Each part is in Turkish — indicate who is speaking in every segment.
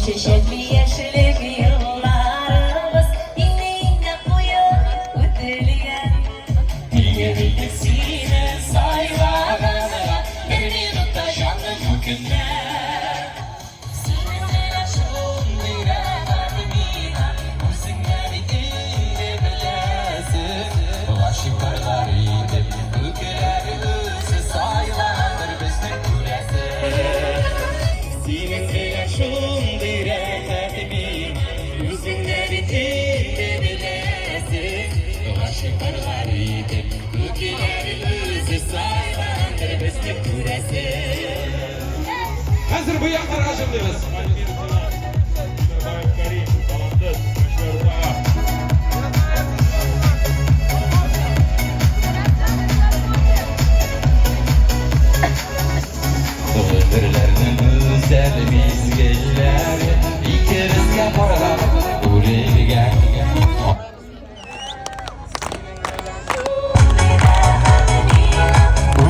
Speaker 1: Şişet mi yeşillik yıllarımız İnliğine uyup ötülüyen
Speaker 2: Bilge bilgesine sayılarına beni tutta şanlı mükemmel Seninle şun kalbimine Müzikleri dinle bilesin Bulaşık karlarıydı ülkeleri hızı sayılandır bizden küresi Seninle şun kalbimine Müzikleri dinle bilesin Bulaşık karlarıydı ülkeleri hızı sayılandır bizden küresi
Speaker 3: Hazır bu yaklar açıldınız. Karim, Balandız,
Speaker 2: Öldürlerinin güzel mizgilleri İkimiz yaparlar buraya gel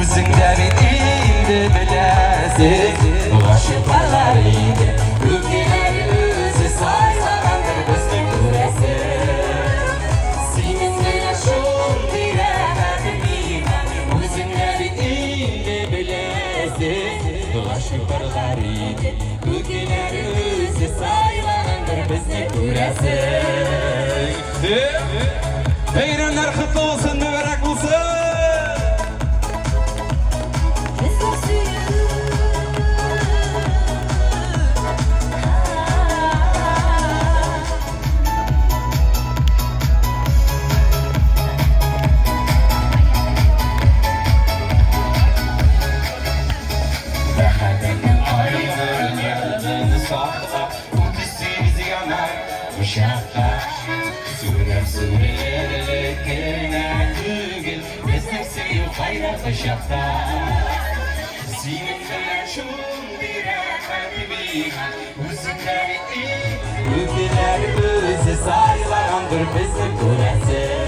Speaker 2: Üzünden indi bilesin Bulaşık parlarıydı Ülkeleri özü sayılandır bizden küresi Seninle şun diremedim Üzünden indi bilesin Bulaşık parlarıydı Ülkeleri özü sayılandır bizden küresi Beyranlar kutlu olsun, mübarek olsun Ayların yanını sakla Kudüs'ü yanar Uşaklar Sürem sürerek Eline kıgıl Meslekse yok hayrat uşaklar Seninle şun diremedim Müzikleri iyi Ülkeler özü sayılandır bizim küresi